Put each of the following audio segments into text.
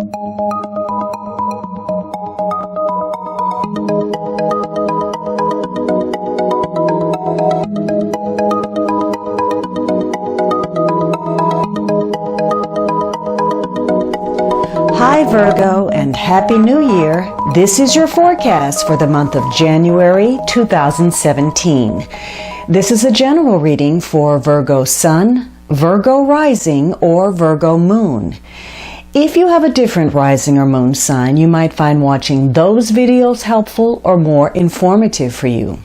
Hi Virgo, and Happy New Year. This is your forecast for the month of January 2017. This is a general reading for Virgo Sun, Virgo Rising, or Virgo Moon. If you have a different rising or moon sign, you might find watching those videos helpful or more informative for you.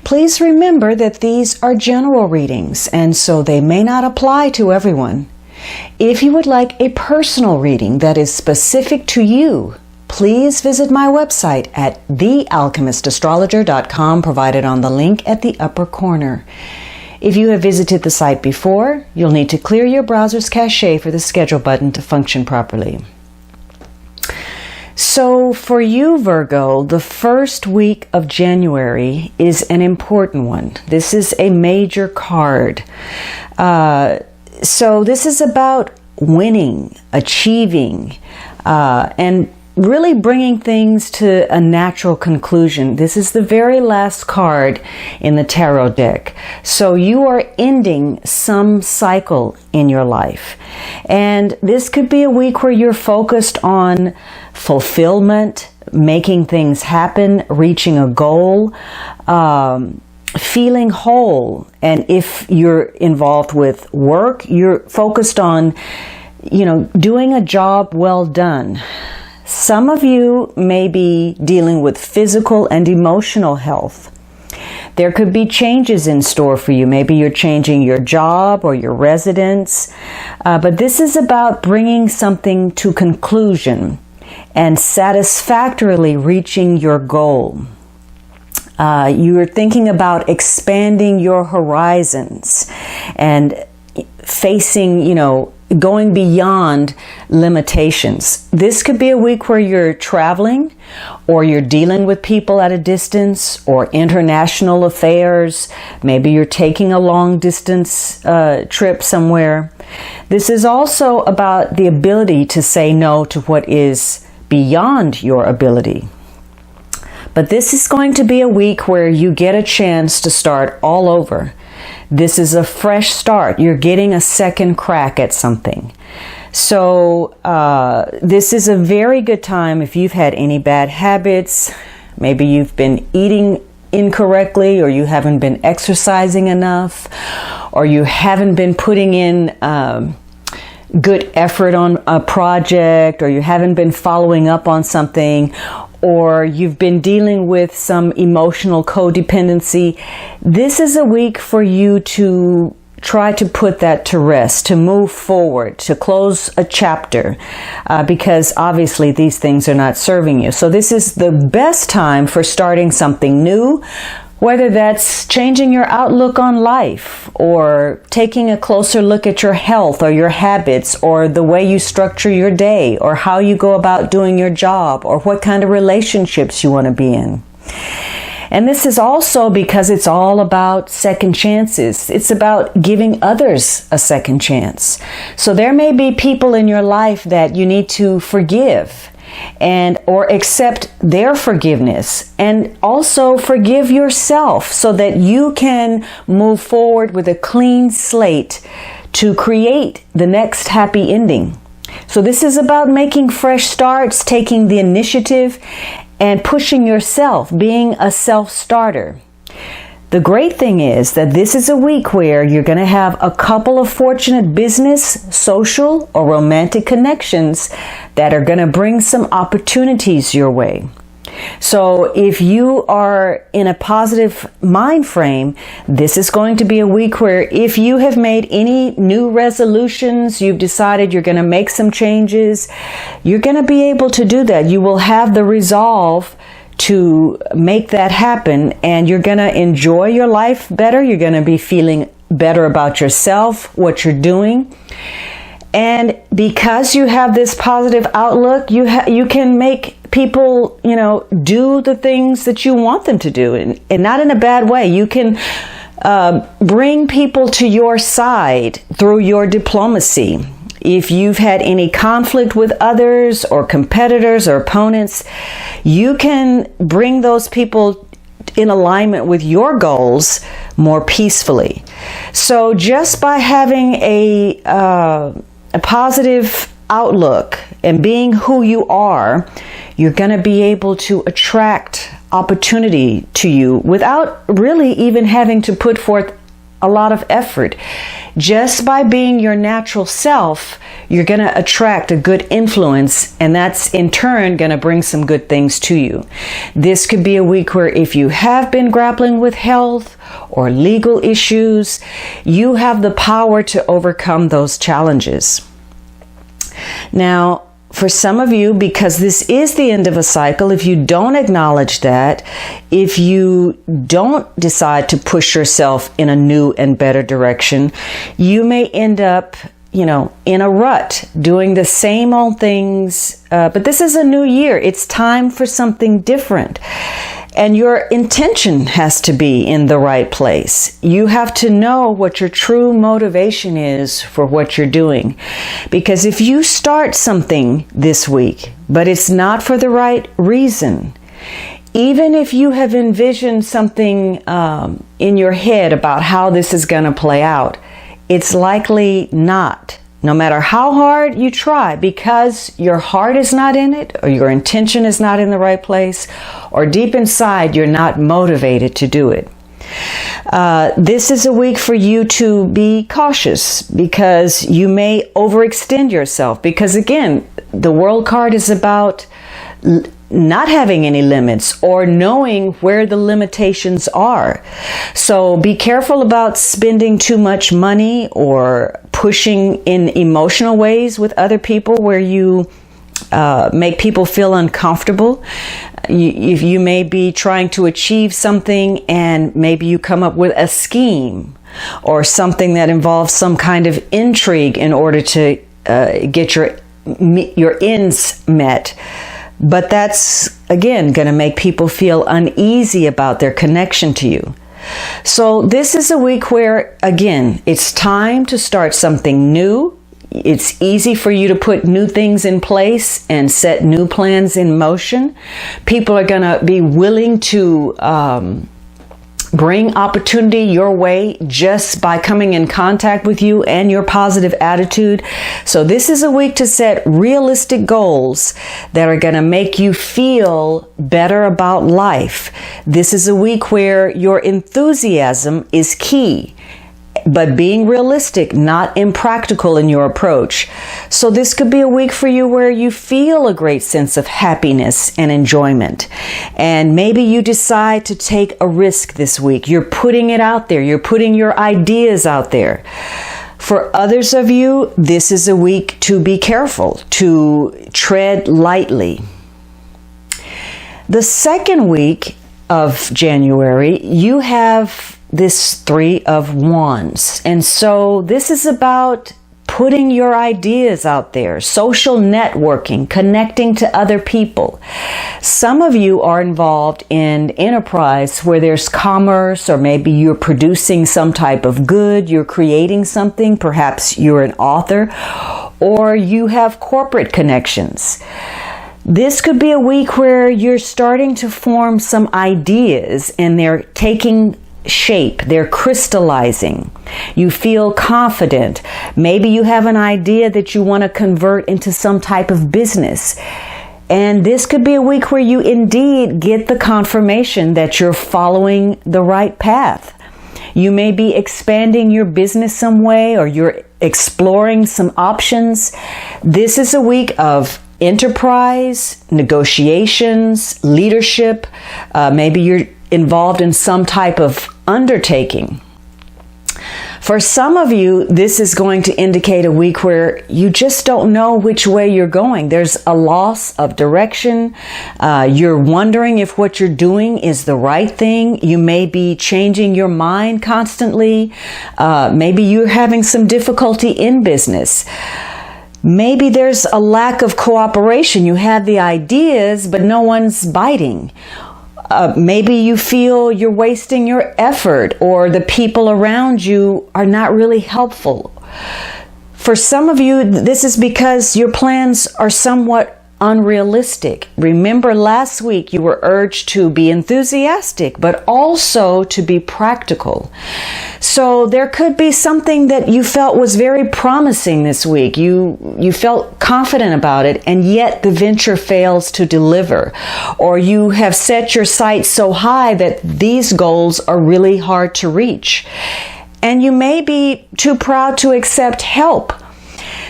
Please remember that these are general readings, and so they may not apply to everyone. If you would like a personal reading that is specific to you, please visit my website at thealchemistastrologer.com, provided on the link at the upper corner. If you have visited the site before, you'll need to clear your browser's cache for the schedule button to function properly. So for you, Virgo, the first week of January is an important one. This is a major card. So this is about winning, achieving, and really bringing things to a natural conclusion. This is the very last card in the tarot deck. So you are ending some cycle in your life. And this could be a week where you're focused on fulfillment, making things happen, reaching a goal, feeling whole. And if you're involved with work, you're focused on, doing a job well done. Some of you may be dealing with physical and emotional health. There could be changes in store for you. Maybe you're changing your job or your residence. But this is about bringing something to conclusion and satisfactorily reaching your goal. You are thinking about expanding your horizons and facing, going beyond limitations. This could be a week where you're traveling, or you're dealing with people at a distance, or international affairs. Maybe you're taking a long distance trip somewhere. This is also about the ability to say no to what is beyond your ability. But this is going to be a week where you get a chance to start all over. This is a fresh start. You're getting a second crack at something. So this is a very good time if you've had any bad habits. Maybe you've been eating incorrectly, or you haven't been exercising enough, or you haven't been putting in good effort on a project, or you haven't been following up on something, or you've been dealing with some emotional codependency. This is a week for you to try to put that to rest, to move forward, to close a chapter, because obviously these things are not serving you. So this is the best time for starting something new, whether that's changing your outlook on life, or taking a closer look at your health or your habits, or the way you structure your day, or how you go about doing your job, or what kind of relationships you want to be in. And this is also because it's all about second chances. It's about giving others a second chance. So there may be people in your life that you need to forgive, or accept their forgiveness, and also forgive yourself so that you can move forward with a clean slate to create the next happy ending. So this is about making fresh starts, taking the initiative, and pushing yourself, being a self-starter. The great thing is that this is a week where you're going to have a couple of fortunate business, social, or romantic connections that are going to bring some opportunities your way. So if you are in a positive mind frame, this is going to be a week where if you have made any new resolutions, you've decided you're going to make some changes, you're going to be able to do that. You will have the resolve to make that happen, and you're going to enjoy your life better. You're going to be feeling better about yourself, what you're doing. And because you have this positive outlook, you can make people, do the things that you want them to do, and not in a bad way. You can bring people to your side through your diplomacy. If you've had any conflict with others or competitors or opponents, you can bring those people in alignment with your goals more peacefully. So just by having a positive outlook and being who you are, you're going to be able to attract opportunity to you without really even having to put forth a lot of effort. Just by being your natural self, you're going to attract a good influence, and that's in turn going to bring some good things to you. This could be a week where if you have been grappling with health or legal issues, you have the power to overcome those challenges. Now, for some of you, because this is the end of a cycle, if you don't acknowledge that, if you don't decide to push yourself in a new and better direction, you may end up, in a rut, doing the same old things. But this is a new year. It's time for something different. And your intention has to be in the right place. You have to know what your true motivation is for what you're doing. Because if you start something this week, but it's not for the right reason, even if you have envisioned something in your head about how this is going to play out, it's likely not. No matter how hard you try, because your heart is not in it, or your intention is not in the right place, or deep inside you're not motivated to do it. This is a week for you to be cautious, because you may overextend yourself. Because again, the World card is about not having any limits or knowing where the limitations are. So be careful about spending too much money or pushing in emotional ways with other people where you make people feel uncomfortable. You may be trying to achieve something and maybe you come up with a scheme or something that involves some kind of intrigue in order to get your ends met. But that's, again, going to make people feel uneasy about their connection to you. So this is a week where, again, it's time to start something new. It's easy for you to put new things in place and set new plans in motion. People are going to be willing to bring opportunity your way just by coming in contact with you and your positive attitude. So this is a week to set realistic goals that are going to make you feel better about life. This is a week where your enthusiasm is key, but being realistic, not impractical in your approach. So this could be a week for you where you feel a great sense of happiness and enjoyment. And maybe you decide to take a risk this week. You're putting it out there. You're putting your ideas out there. For others of you, this is a week to be careful, to tread lightly. The second week of January, you have this Three of Wands. And so this is about putting your ideas out there, social networking, connecting to other people. Some of you are involved in enterprise where there's commerce, or maybe you're producing some type of good, you're creating something, perhaps you're an author, or you have corporate connections. This could be a week where you're starting to form some ideas and they're taking shape, they're crystallizing. You feel confident. Maybe you have an idea that you want to convert into some type of business. And this could be a week where you indeed get the confirmation that you're following the right path. You may be expanding your business some way, or you're exploring some options. This is a week of enterprise, negotiations, leadership. Maybe you're involved in some type of undertaking. For some of you, this is going to indicate a week where you just don't know which way you're going. There's a loss of direction. You're wondering if what you're doing is the right thing. You may be changing your mind constantly. Maybe you're having some difficulty in business. Maybe there's a lack of cooperation. You have the ideas, but no one's biting. Maybe you feel you're wasting your effort, or the people around you are not really helpful. For some of you, this is because your plans are somewhat unrealistic. Remember last week you were urged to be enthusiastic, but also to be practical. So there could be something that you felt was very promising this week. You felt confident about it, and yet the venture fails to deliver. Or you have set your sights so high that these goals are really hard to reach. And you may be too proud to accept help.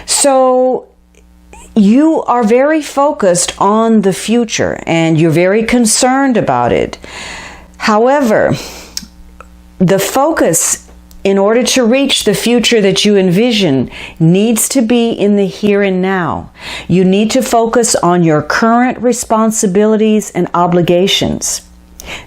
So you are very focused on the future and you're very concerned about it. However, the focus in order to reach the future that you envision needs to be in the here and now. You need to focus on your current responsibilities and obligations.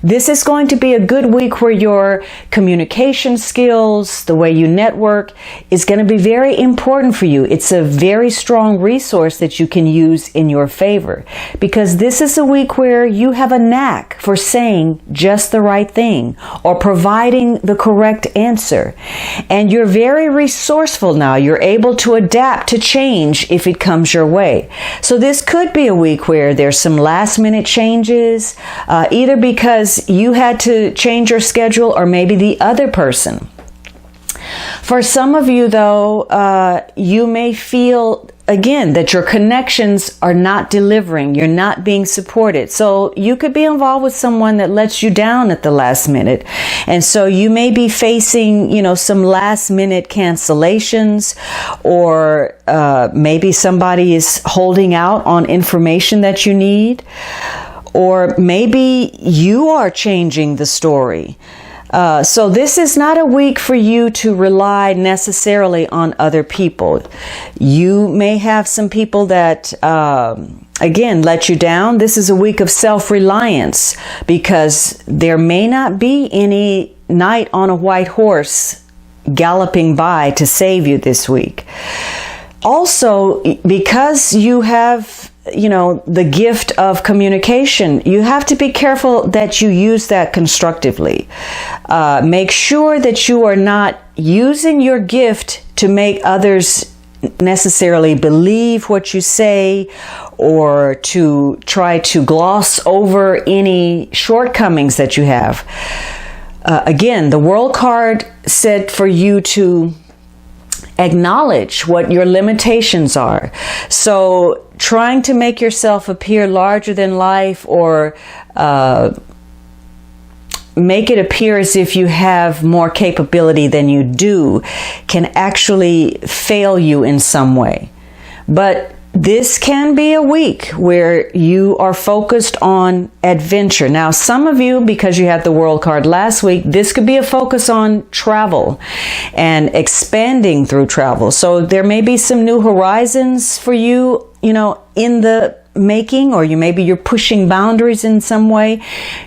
This is going to be a good week where your communication skills, the way you network, is going to be very important for you. It's a very strong resource that you can use in your favor, because this is a week where you have a knack for saying just the right thing or providing the correct answer. And you're very resourceful now. You're able to adapt to change if it comes your way. So this could be a week where there's some last minute changes, either because you had to change your schedule or maybe the other person. For some of you, though, you may feel, again, that your connections are not delivering. You're not being supported. So you could be involved with someone that lets you down at the last minute. And so you may be facing, some last minute cancellations, or maybe somebody is holding out on information that you need. Or maybe you are changing the story. So this is not a week for you to rely necessarily on other people. You may have some people that, again, let you down. This is a week of self-reliance, because there may not be any knight on a white horse galloping by to save you this week. Also, because you have the gift of communication, you have to be careful that you use that constructively. Make sure that you are not using your gift to make others necessarily believe what you say, or to try to gloss over any shortcomings that you have. Again, the World card said for you to acknowledge what your limitations are. So trying to make yourself appear larger than life, or make it appear as if you have more capability than you do, can actually fail you in some way. But this can be a week where you are focused on adventure. Now, some of you, because you had the World card last week, this could be a focus on travel and expanding through travel. So there may be some new horizons for you, in the making, or you're pushing boundaries in some way.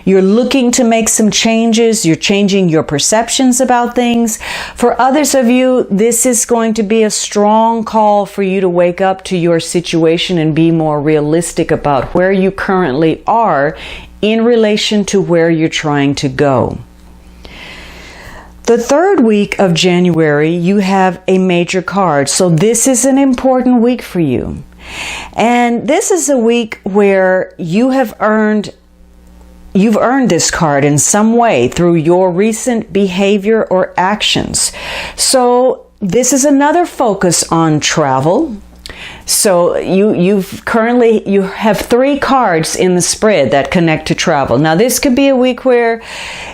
You're looking to make some changes. You're changing your perceptions about things. For others of you, this is going to be a strong call for you to wake up to your situation and be more realistic about where you currently are in relation to where you're trying to go. The third week of January, you have a major card. So this is an important week for you. And this is a week where you've earned this card in some way through your recent behavior or actions. So this is another focus on travel. So you have 3 cards in the spread that connect to travel. Now this could be a week where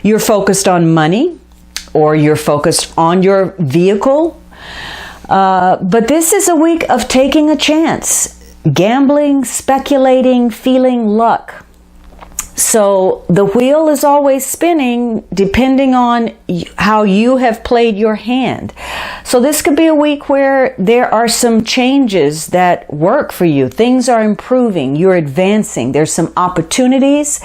you're focused on money, or you're focused on your vehicle. But this is a week of taking a chance, gambling, speculating, feeling luck. So the wheel is always spinning depending on how you have played your hand. So this could be a week where there are some changes that work for you. Things are improving. You're advancing. There's some opportunities,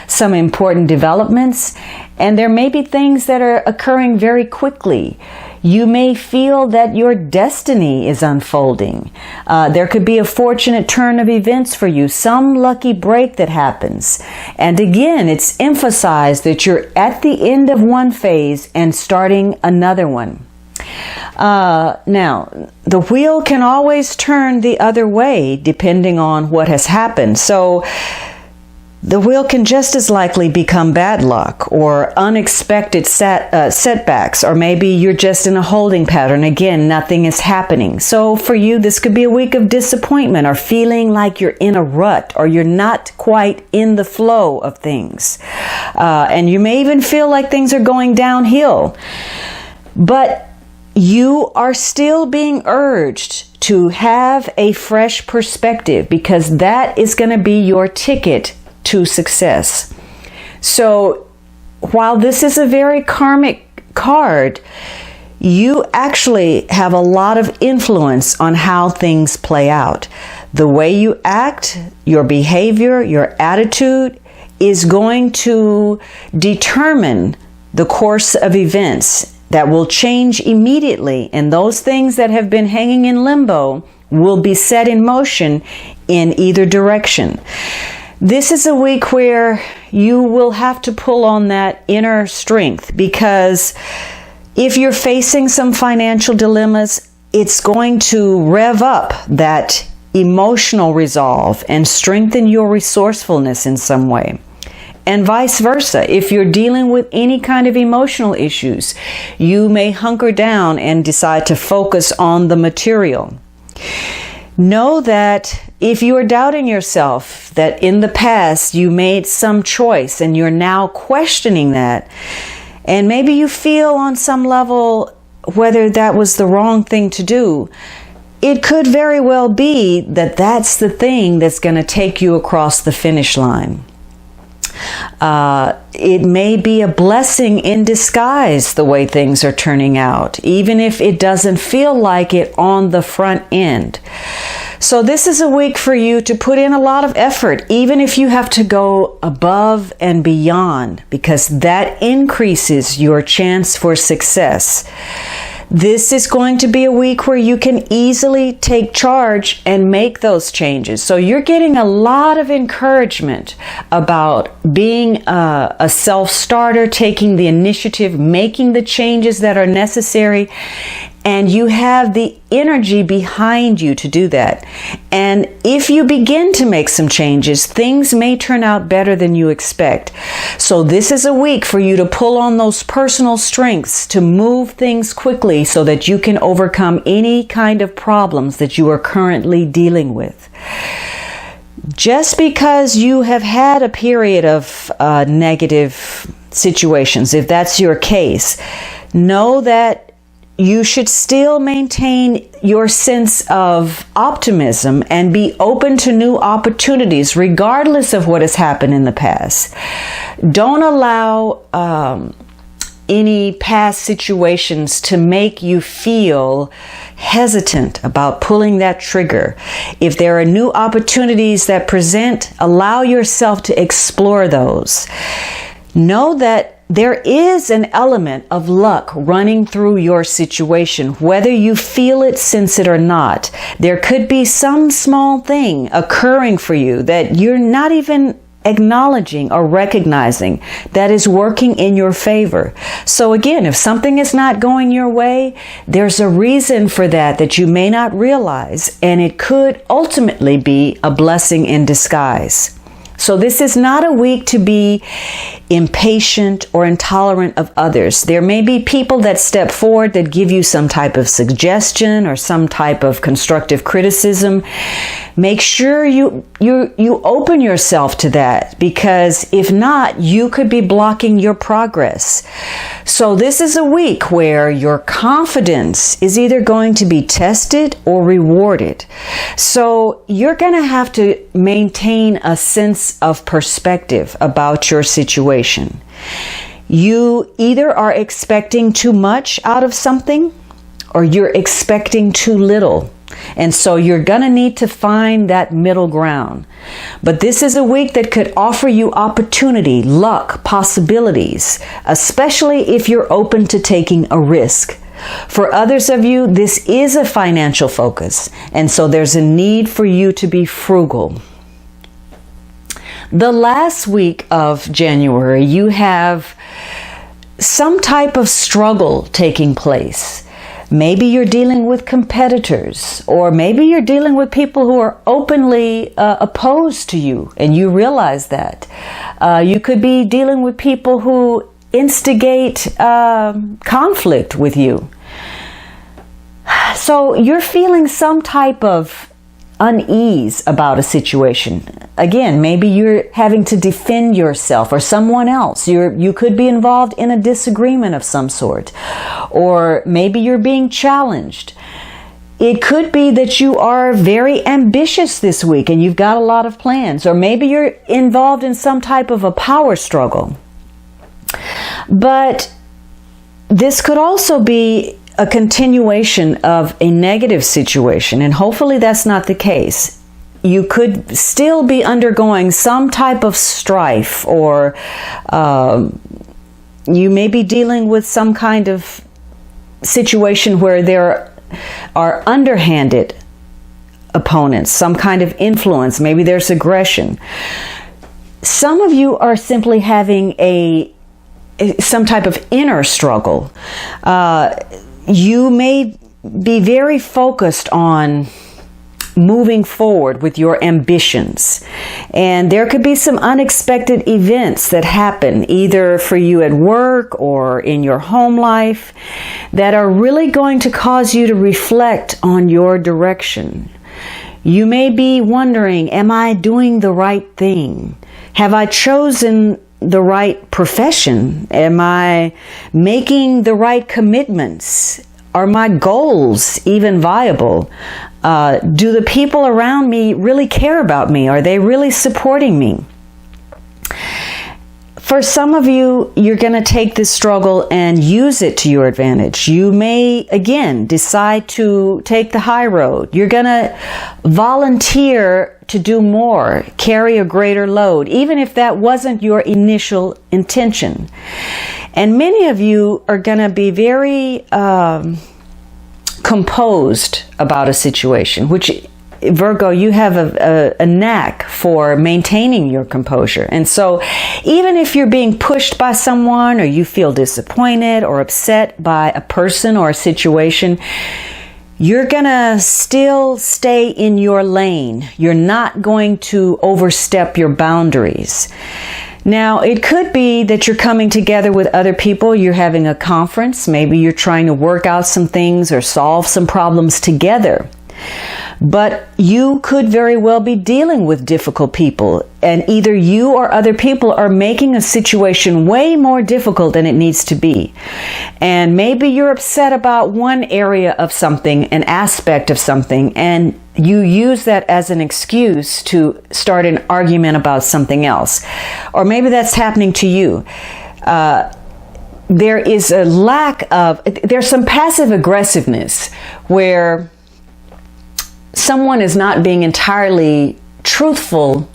some important developments, and there may be things that are occurring very quickly. You may feel that your destiny is unfolding. There could be a fortunate turn of events for you, some lucky break that happens. And again, it's emphasized that you're at the end of one phase and starting another one. Now, the wheel can always turn the other way depending on what has happened. So the wheel can just as likely become bad luck or unexpected setbacks, or maybe you're just in a holding pattern. Again, nothing is happening. So for you, this could be a week of disappointment or feeling like you're in a rut or you're not quite in the flow of things. And you may even feel like things are going downhill. But you are still being urged to have a fresh perspective, because that is going to be your ticket to success. So while this is a very karmic card, you actually have a lot of influence on how things play out. The way you act, your behavior, your attitude is going to determine the course of events that will change immediately, and those things that have been hanging in limbo will be set in motion in either direction. This is a week where you will have to pull on that inner strength, because if you're facing some financial dilemmas, it's going to rev up that emotional resolve and strengthen your resourcefulness in some way. And vice versa. If you're dealing with any kind of emotional issues, you may hunker down and decide to focus on the material. Know that if you are doubting yourself, that in the past you made some choice and you're now questioning that, and maybe you feel on some level whether that was the wrong thing to do, it could very well be that that's the thing that's going to take you across the finish line. It may be a blessing in disguise the way things are turning out, even if it doesn't feel like it on the front end. So this is a week for you to put in a lot of effort, even if you have to go above and beyond, because that increases your chance for success. This is going to be a week where you can easily take charge and make those changes. So you're getting a lot of encouragement about being a self-starter, taking the initiative, making the changes that are necessary. And you have the energy behind you to do that. And if you begin to make some changes, things may turn out better than you expect. So this is a week for you to pull on those personal strengths to move things quickly so that you can overcome any kind of problems that you are currently dealing with. Just because you have had a period of negative situations, if that's your case, know that you should still maintain your sense of optimism and be open to new opportunities regardless of what has happened in the past. Don't allow any past situations to make you feel hesitant about pulling that trigger. If there are new opportunities that present, allow yourself to explore those. Know that there is an element of luck running through your situation, whether you feel it, sense it, or not. There could be some small thing occurring for you that you're not even acknowledging or recognizing that is working in your favor. So again, if something is not going your way, there's a reason for that you may not realize, and it could ultimately be a blessing in disguise. So this is not a week to be impatient or intolerant of others. There may be people that step forward that give you some type of suggestion or some type of constructive criticism. Make sure you open yourself to that, because if not, you could be blocking your progress. So this is a week where your confidence is either going to be tested or rewarded. So you're going to have to maintain a sense of perspective about your situation. You either are expecting too much out of something, or you're expecting too little. And so you're going to need to find that middle ground. But this is a week that could offer you opportunity, luck, possibilities, especially if you're open to taking a risk. For others of you, this is a financial focus, and so there's a need for you to be frugal. The last week of January, you have some type of struggle taking place. Maybe you're dealing with competitors, or maybe you're dealing with people who are openly opposed to you, and you realize that. You could be dealing with people who instigate conflict with you. So you're feeling some type of unease about a situation. Again, maybe you're having to defend yourself or someone else. You could be involved in a disagreement of some sort, or maybe you're being challenged. It could be that you are very ambitious this week and you've got a lot of plans, or maybe you're involved in some type of a power struggle. But this could also be a continuation of a negative situation, and hopefully that's not the case. You could still be undergoing some type of strife, or you may be dealing with some kind of situation where there are underhanded opponents, some kind of influence. Maybe there's aggression. Some of you are simply having some type of inner struggle. You may be very focused on moving forward with your ambitions, and there could be some unexpected events that happen either for you at work or in your home life that are really going to cause you to reflect on your direction. You may be wondering, am I doing the right thing? Have I chosen the right profession? Am I making the right commitments? Are my goals even viable? Do the people around me really care about me? Are they really supporting me? For some of you, you're going to take this struggle and use it to your advantage. You may, again, decide to take the high road. You're going to volunteer to do more, carry a greater load, even if that wasn't your initial intention. And many of you are going to be very composed about a situation, which, Virgo, you have a knack for maintaining your composure. And so even if you're being pushed by someone, or you feel disappointed or upset by a person or a situation, you're gonna still stay in your lane. You're not going to overstep your boundaries. Now, it could be that you're coming together with other people. You're having a conference. Maybe you're trying to work out some things or solve some problems together. But you could very well be dealing with difficult people, and either you or other people are making a situation way more difficult than it needs to be. And maybe you're upset about one area of something, an aspect of something, and you use that as an excuse to start an argument about something else. Or maybe that's happening to you. There is a there's some passive aggressiveness where someone is not being entirely truthful,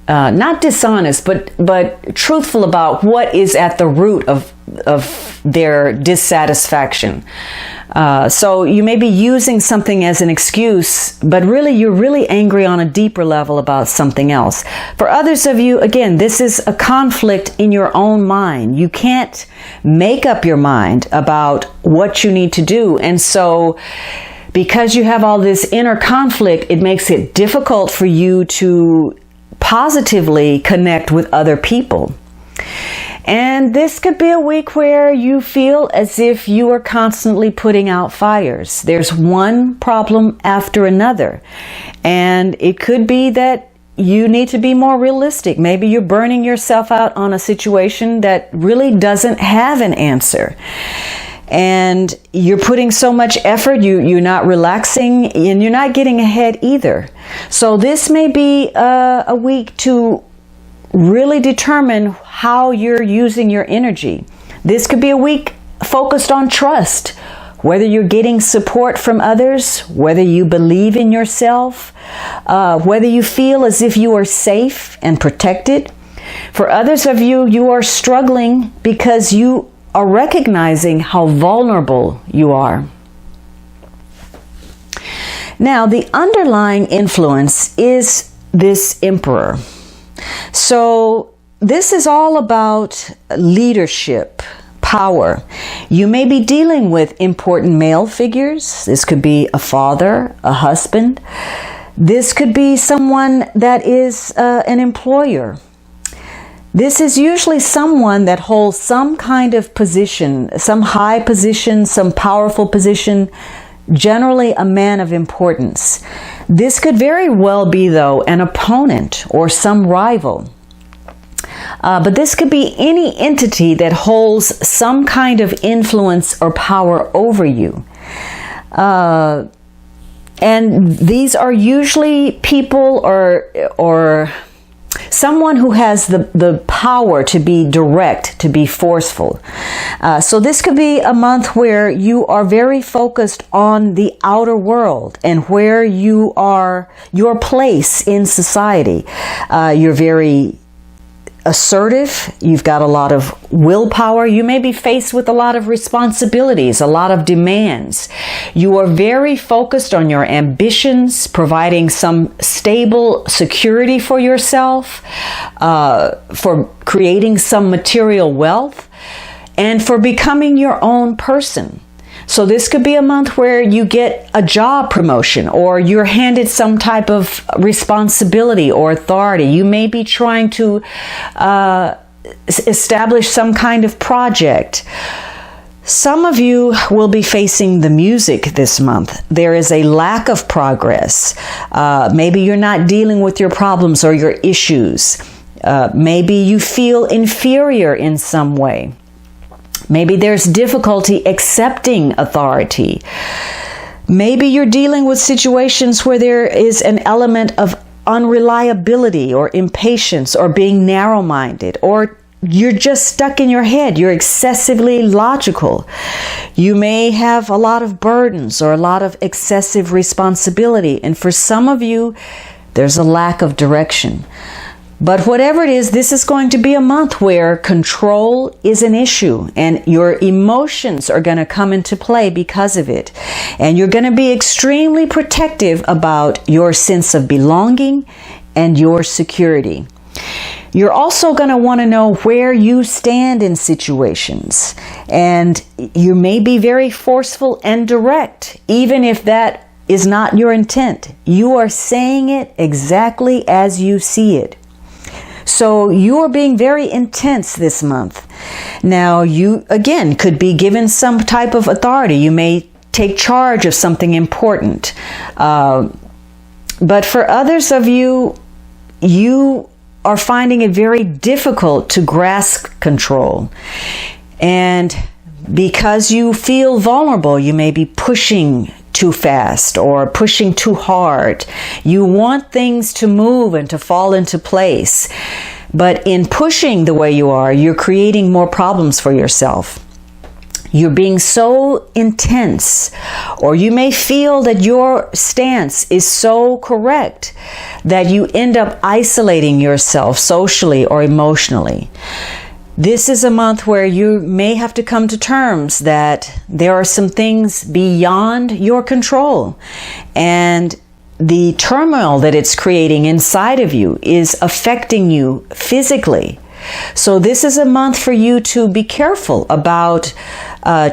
not dishonest, but truthful about what is at the root of their dissatisfaction. So you may be using something as an excuse, but really you're really angry on a deeper level about something else. For others of you, again, this is a conflict in your own mind. You can't make up your mind about what you need to do. And so because you have all this inner conflict, it makes it difficult for you to positively connect with other people. And this could be a week where you feel as if you are constantly putting out fires. There's one problem after another. And it could be that you need to be more realistic. Maybe you're burning yourself out on a situation that really doesn't have an answer. And you're putting so much effort, you're not relaxing, and you're not getting ahead either. So this may be a week to really determine how you're using your energy. This could be a week focused on trust, whether you're getting support from others, whether you believe in yourself, whether you feel as if you are safe and protected. For others of you, you are struggling because you are recognizing how vulnerable you are. Now, the underlying influence is this Emperor. So this is all about leadership, power. You may be dealing with important male figures. This could be a father, a husband. This could be someone that is an employer. This is usually someone that holds some kind of position, some high position, some powerful position, generally a man of importance. This could very well be, though, an opponent or some rival. But this could be any entity that holds some kind of influence or power over you. And these are usually people or someone who has the power to be direct, to be forceful. So this could be a month where you are very focused on the outer world and where you are, your place in society. You're very assertive. You've got a lot of willpower. You may be faced with a lot of responsibilities, a lot of demands. You are very focused on your ambitions, providing some stable security for yourself, for creating some material wealth, and for becoming your own person. So this could be a month where you get a job promotion or you're handed some type of responsibility or authority. You may be trying to establish some kind of project. Some of you will be facing the music this month. There is a lack of progress. Maybe you're not dealing with your problems or your issues. Maybe you feel inferior in some way. Maybe there's difficulty accepting authority. Maybe you're dealing with situations where there is an element of unreliability or impatience or being narrow-minded, or you're just stuck in your head. You're excessively logical. You may have a lot of burdens or a lot of excessive responsibility. And for some of you, there's a lack of direction. But whatever it is, this is going to be a month where control is an issue and your emotions are going to come into play because of it. And you're going to be extremely protective about your sense of belonging and your security. You're also going to want to know where you stand in situations. And you may be very forceful and direct, even if that is not your intent. You are saying it exactly as you see it. So you are being very intense this month. Now, you, again, could be given some type of authority. You may take charge of something important. But for others of you, you are finding it very difficult to grasp control. And because you feel vulnerable, you may be pushing too fast or pushing too hard. You want things to move and to fall into place. But in pushing the way you are, you're creating more problems for yourself. You're being so intense, or you may feel that your stance is so correct that you end up isolating yourself socially or emotionally. This is a month where you may have to come to terms that there are some things beyond your control, and the turmoil that it's creating inside of you is affecting you physically. So this is a month for you to be careful about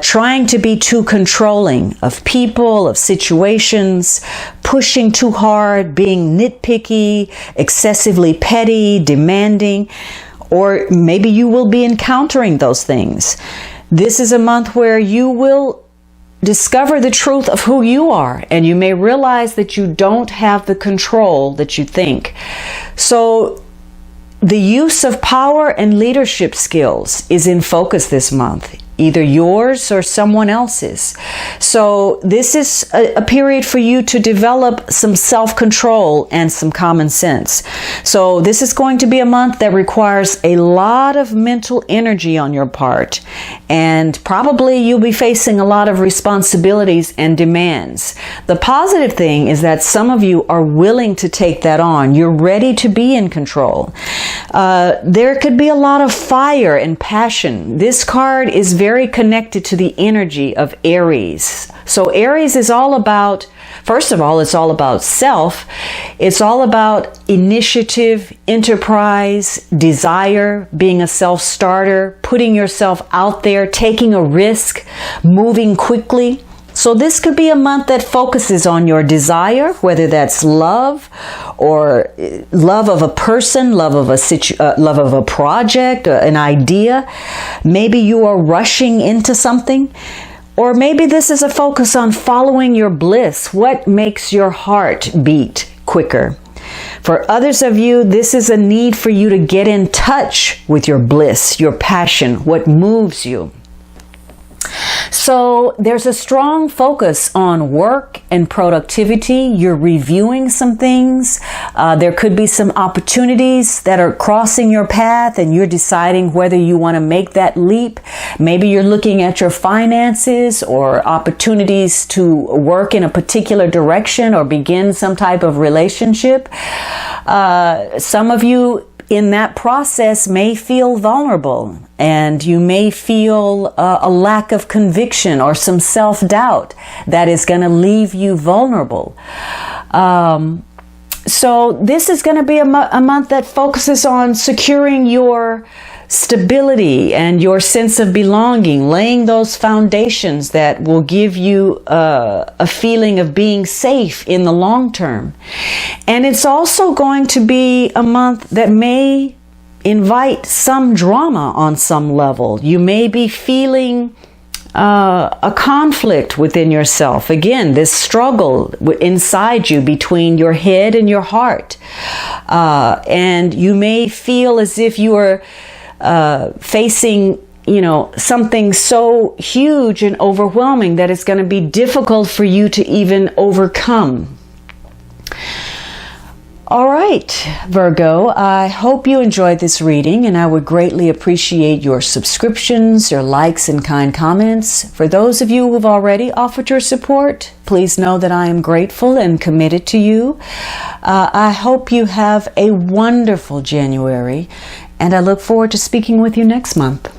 trying to be too controlling of people, of situations, pushing too hard, being nitpicky, excessively petty, demanding. Or maybe you will be encountering those things. This is a month where you will discover the truth of who you are, and you may realize that you don't have the control that you think. So the use of power and leadership skills is in focus this month, either yours or someone else's. So this is a period for you to develop some self-control and some common sense. So this is going to be a month that requires a lot of mental energy on your part, and probably you'll be facing a lot of responsibilities and demands. The positive thing is that some of you are willing to take that on. You're ready to be in control. There could be a lot of fire and passion. This card is very connected to the energy of Aries. So Aries is all about First of all, it's all about self. It's all about initiative, enterprise, desire, being a self-starter, putting yourself out there, taking a risk, moving quickly. So this could be a month that focuses on your desire, whether that's love or love of a person, love of a project, an idea. Maybe you are rushing into something. Or maybe this is a focus on following your bliss. What makes your heart beat quicker? For others of you, this is a need for you to get in touch with your bliss, your passion, what moves you. So there's a strong focus on work and productivity. You're reviewing some things. There could be some opportunities that are crossing your path and you're deciding whether you want to make that leap. Maybe you're looking at your finances or opportunities to work in a particular direction or begin some type of relationship. Some of you in that process may feel vulnerable and you may feel a lack of conviction or some self-doubt that is going to leave you vulnerable. So this is going to be a month that focuses on securing your stability and your sense of belonging, laying those foundations that will give you a feeling of being safe in the long term. And it's also going to be a month that may invite some drama on some level. You may be feeling a conflict within yourself. Again, this struggle inside you between your head and your heart. And you may feel as if you are facing, something so huge and overwhelming that it's going to be difficult for you to even overcome. All right, Virgo, I hope you enjoyed this reading, and I would greatly appreciate your subscriptions, your likes, and kind comments. For those of you who have already offered your support, please know that I am grateful and committed to you. I hope you have a wonderful January, and I look forward to speaking with you next month.